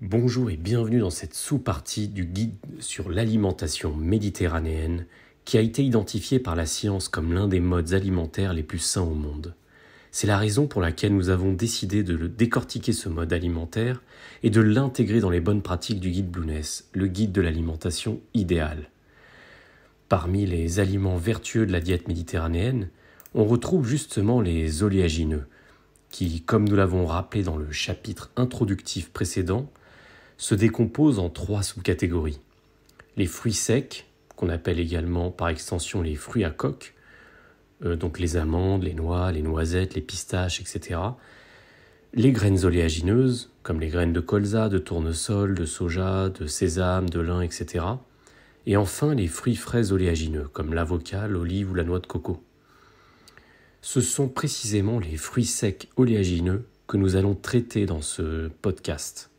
Bonjour et bienvenue dans cette sous-partie du guide sur l'alimentation méditerranéenne qui a été identifié par la science comme l'un des modes alimentaires les plus sains au monde. C'est la raison pour laquelle nous avons décidé de décortiquer ce mode alimentaire et de l'intégrer dans les bonnes pratiques du guide Blueness, le guide de l'alimentation idéale. Parmi les aliments vertueux de la diète méditerranéenne, on retrouve justement les oléagineux, qui, comme nous l'avons rappelé dans le chapitre introductif précédent, se décomposent en 3 sous-catégories. Les fruits secs, qu'on appelle également par extension les fruits à coque, donc les amandes, les noix, les noisettes, les pistaches, etc. Les graines oléagineuses, comme les graines de colza, de tournesol, de soja, de sésame, de lin, etc. Et enfin les fruits frais oléagineux, comme l'avocat, l'olive ou la noix de coco. Ce sont précisément les fruits secs oléagineux que nous allons traiter dans ce podcast.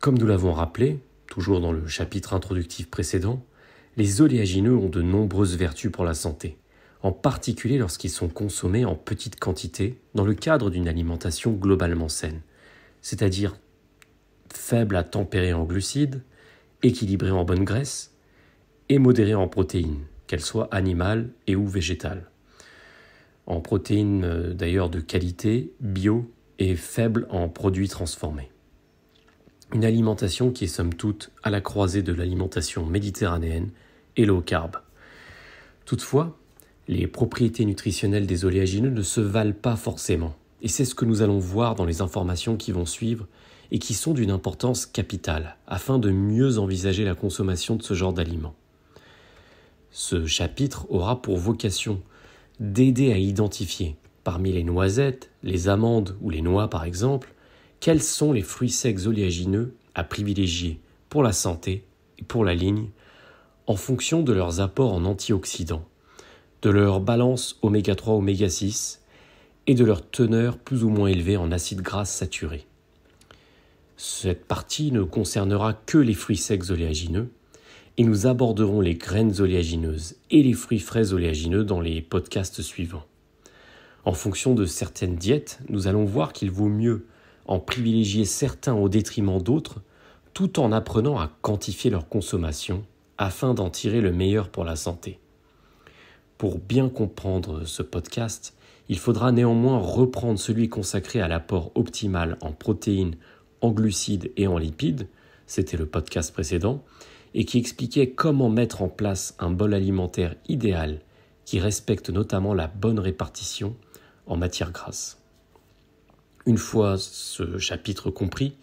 Comme nous l'avons rappelé, toujours dans le chapitre introductif précédent, les oléagineux ont de nombreuses vertus pour la santé, en particulier lorsqu'ils sont consommés en petite quantité dans le cadre d'une alimentation globalement saine, c'est-à-dire faible à tempérer en glucides, équilibrée en bonnes graisses et modérée en protéines, qu'elles soient animales et ou végétales. En protéines d'ailleurs de qualité, bio et faibles en produits transformés. Une alimentation qui est somme toute à la croisée de l'alimentation méditerranéenne et low carb. Toutefois, les propriétés nutritionnelles des oléagineux ne se valent pas forcément, et c'est ce que nous allons voir dans les informations qui vont suivre et qui sont d'une importance capitale, afin de mieux envisager la consommation de ce genre d'aliments. Ce chapitre aura pour vocation d'aider à identifier, parmi les noisettes, les amandes ou les noix par exemple, quels sont les fruits secs oléagineux à privilégier pour la santé et pour la ligne en fonction de leurs apports en antioxydants, de leur balance oméga 3, oméga 6 et de leur teneur plus ou moins élevée en acides gras saturés. Cette partie ne concernera que les fruits secs oléagineux et nous aborderons les graines oléagineuses et les fruits frais oléagineux dans les podcasts suivants. En fonction de certaines diètes, nous allons voir qu'il vaut mieux en privilégier certains au détriment d'autres, tout en apprenant à quantifier leur consommation afin d'en tirer le meilleur pour la santé. Pour bien comprendre ce podcast, il faudra néanmoins reprendre celui consacré à l'apport optimal en protéines, en glucides et en lipides, c'était le podcast précédent, et qui expliquait comment mettre en place un bol alimentaire idéal qui respecte notamment la bonne répartition en matières grasses. Une fois ce chapitre compris,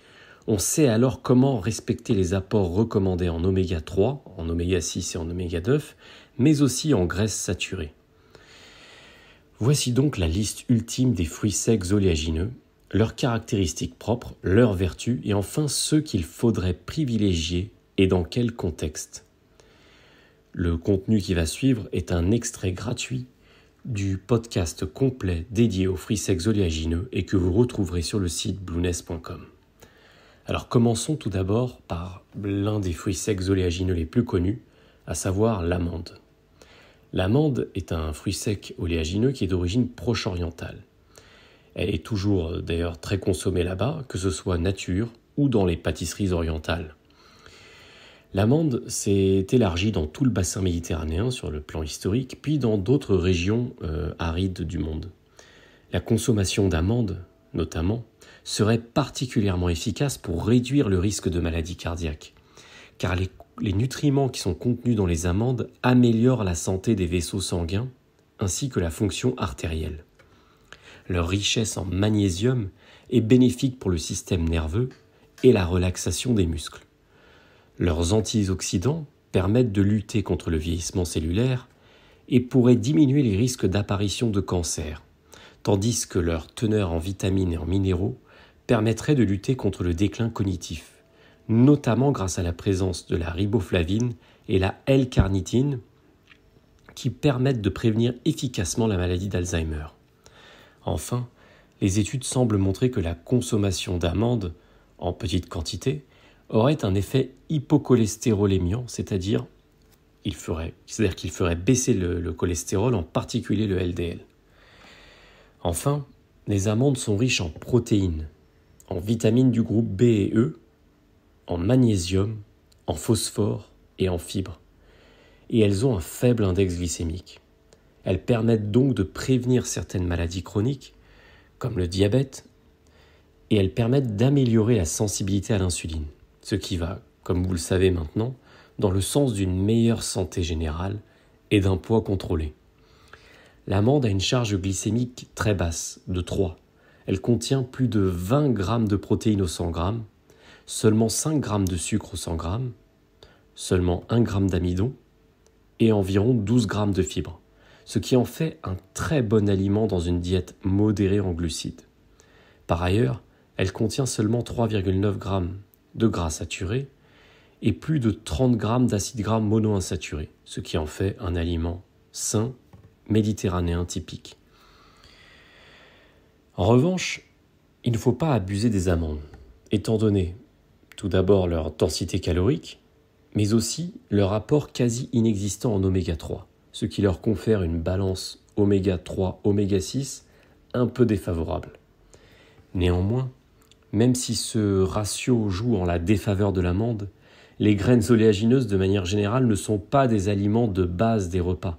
on sait alors comment respecter les apports recommandés en oméga 3, en oméga 6 et en oméga 9, mais aussi en graisses saturées. Voici donc la liste ultime des fruits secs oléagineux, leurs caractéristiques propres, leurs vertus et enfin ceux qu'il faudrait privilégier et dans quel contexte. Le contenu qui va suivre est un extrait gratuit du podcast complet dédié aux fruits secs oléagineux et que vous retrouverez sur le site blueness.com. Alors commençons tout d'abord par l'un des fruits secs oléagineux les plus connus, à savoir l'amande. L'amande est un fruit sec oléagineux qui est d'origine proche-orientale. Elle est toujours d'ailleurs très consommée là-bas, que ce soit nature ou dans les pâtisseries orientales. L'amande s'est élargie dans tout le bassin méditerranéen sur le plan historique, puis dans d'autres régions arides du monde. La consommation d'amandes, notamment, serait particulièrement efficace pour réduire le risque de maladies cardiaques, car les nutriments qui sont contenus dans les amandes améliorent la santé des vaisseaux sanguins ainsi que la fonction artérielle. Leur richesse en magnésium est bénéfique pour le système nerveux et la relaxation des muscles. Leurs antioxydants permettent de lutter contre le vieillissement cellulaire et pourraient diminuer les risques d'apparition de cancer, tandis que leur teneur en vitamines et en minéraux permettrait de lutter contre le déclin cognitif, notamment grâce à la présence de la riboflavine et la L-carnitine qui permettent de prévenir efficacement la maladie d'Alzheimer. Enfin, les études semblent montrer que la consommation d'amandes en petite quantité aurait un effet hypocholestérolémiant, c'est-à-dire qu'il ferait baisser le cholestérol, en particulier le LDL. Enfin, les amandes sont riches en protéines, en vitamines du groupe B et E, en magnésium, en phosphore et en fibres. Et elles ont un faible index glycémique. Elles permettent donc de prévenir certaines maladies chroniques, comme le diabète, et elles permettent d'améliorer la sensibilité à l'insuline, ce qui va, comme vous le savez maintenant, dans le sens d'une meilleure santé générale et d'un poids contrôlé. L'amande a une charge glycémique très basse, de 3. Elle contient plus de 20 grammes de protéines au 100 grammes, seulement 5 grammes de sucre au 100 grammes, seulement 1 gramme d'amidon et environ 12 grammes de fibres, ce qui en fait un très bon aliment dans une diète modérée en glucides. Par ailleurs, elle contient seulement 3,9 grammes de gras saturés et plus de 30 grammes d'acides gras monoinsaturés, ce qui en fait un aliment sain, méditerranéen typique. En revanche, il ne faut pas abuser des amandes, étant donné tout d'abord leur densité calorique, mais aussi leur apport quasi inexistant en oméga 3, ce qui leur confère une balance oméga 3, oméga 6 un peu défavorable. Néanmoins, même si ce ratio joue en la défaveur de l'amande, les graines oléagineuses de manière générale ne sont pas des aliments de base des repas,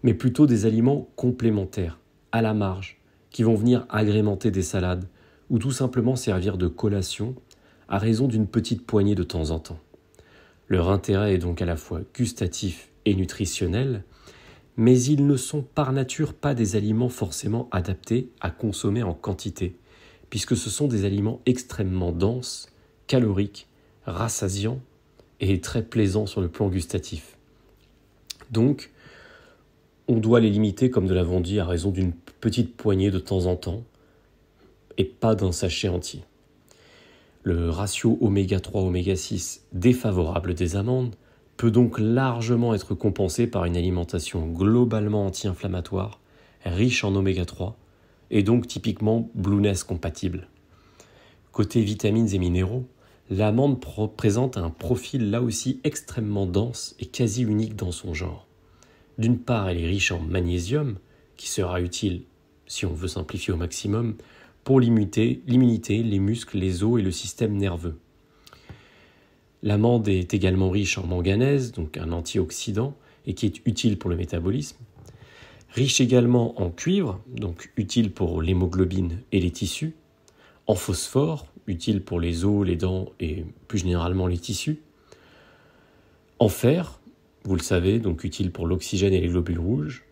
mais plutôt des aliments complémentaires, à la marge, qui vont venir agrémenter des salades ou tout simplement servir de collation à raison d'une petite poignée de temps en temps. Leur intérêt est donc à la fois gustatif et nutritionnel, mais ils ne sont par nature pas des aliments forcément adaptés à consommer en quantité, puisque ce sont des aliments extrêmement denses, caloriques, rassasiants et très plaisants sur le plan gustatif. Donc, on doit les limiter, comme nous l'avons dit, à raison d'une petite poignée de temps en temps, et pas d'un sachet entier. Le ratio oméga 3, oméga 6 défavorable des amandes peut donc largement être compensé par une alimentation globalement anti-inflammatoire, riche en oméga 3, et donc typiquement Blueness compatible. Côté vitamines et minéraux, l'amande présente un profil là aussi extrêmement dense et quasi unique dans son genre. D'une part, elle est riche en magnésium, qui sera utile, si on veut simplifier au maximum, pour l'immunité, les muscles, les os et le système nerveux. L'amande est également riche en manganèse, donc un antioxydant, et qui est utile pour le métabolisme. Riche également en cuivre, donc utile pour l'hémoglobine et les tissus, en phosphore, utile pour les os, les dents et plus généralement les tissus, en fer, vous le savez, donc utile pour l'oxygène et les globules rouges,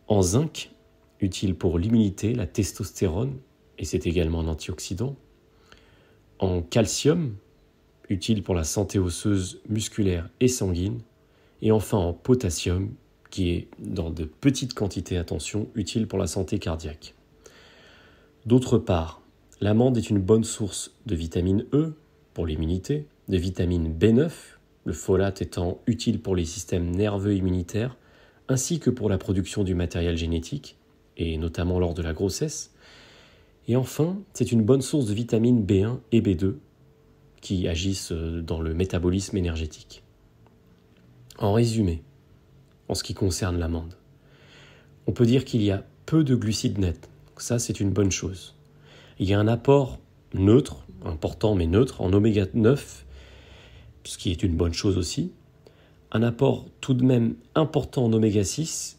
en zinc, utile pour l'immunité, la testostérone, et c'est également un antioxydant, en calcium, utile pour la santé osseuse, musculaire et sanguine, et enfin en potassium, qui est dans de petites quantités, attention, utile pour la santé cardiaque. D'autre part, l'amande est une bonne source de vitamine E pour l'immunité, de vitamine B9, le folate étant utile pour les systèmes nerveux et immunitaires, ainsi que pour la production du matériel génétique, et notamment lors de la grossesse. Et enfin, c'est une bonne source de vitamines B1 et B2 qui agissent dans le métabolisme énergétique. En résumé, en ce qui concerne l'amande, on peut dire qu'il y a peu de glucides nets. Donc ça, c'est une bonne chose. Il y a un apport neutre, important mais neutre, en oméga 9, ce qui est une bonne chose aussi. Un apport tout de même important en oméga 6,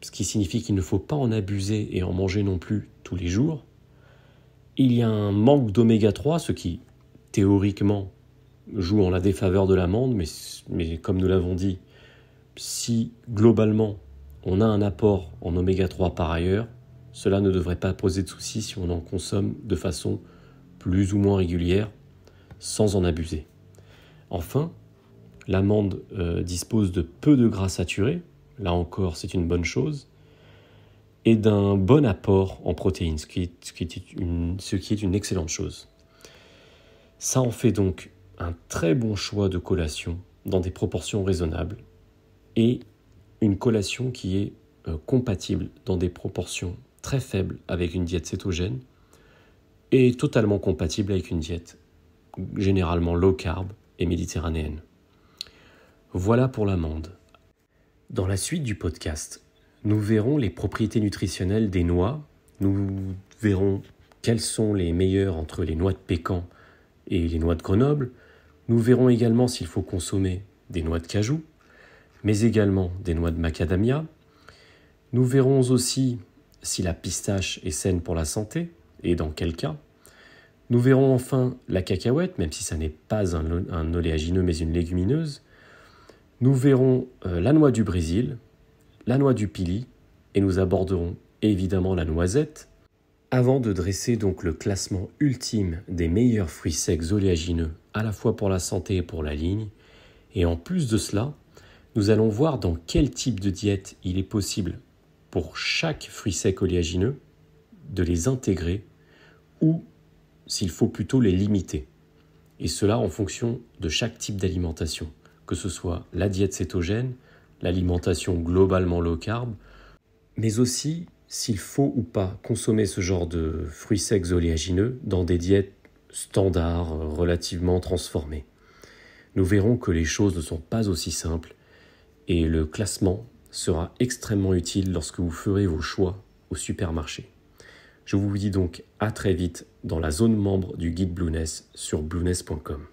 ce qui signifie qu'il ne faut pas en abuser et en manger non plus tous les jours. Il y a un manque d'oméga 3, ce qui, théoriquement, joue en la défaveur de l'amande, mais comme nous l'avons dit, si globalement on a un apport en oméga 3 par ailleurs, cela ne devrait pas poser de soucis si on en consomme de façon plus ou moins régulière, sans en abuser. Enfin, l'amande dispose de peu de gras saturés, là encore c'est une bonne chose, et d'un bon apport en protéines, ce qui est une excellente chose. Ça en fait donc un très bon choix de collation dans des proportions raisonnables et une collation qui est compatible dans des proportions très faibles avec une diète cétogène et totalement compatible avec une diète généralement low carb et méditerranéenne. Voilà pour l'amande. Dans la suite du podcast, nous verrons les propriétés nutritionnelles des noix, nous verrons quels sont les meilleurs entre les noix de pécan et les noix de Grenoble. Nous verrons également s'il faut consommer des noix de cajou, mais également des noix de macadamia. Nous verrons aussi si la pistache est saine pour la santé et dans quel cas. Nous verrons enfin la cacahuète, même si ça n'est pas un oléagineux mais une légumineuse. Nous verrons la noix du Brésil, la noix du pili, et nous aborderons évidemment la noisette, avant de dresser donc le classement ultime des meilleurs fruits secs oléagineux, à la fois pour la santé et pour la ligne. Et en plus de cela, nous allons voir dans quel type de diète il est possible pour chaque fruit sec oléagineux de les intégrer ou s'il faut plutôt les limiter. Et cela en fonction de chaque type d'alimentation, que ce soit la diète cétogène, l'alimentation globalement low carb, mais aussi s'il faut ou pas consommer ce genre de fruits secs oléagineux dans des diètes standards relativement transformées. Nous verrons que les choses ne sont pas aussi simples et le classement sera extrêmement utile lorsque vous ferez vos choix au supermarché. Je vous dis donc à très vite dans la zone membre du guide Blueness sur blueness.com.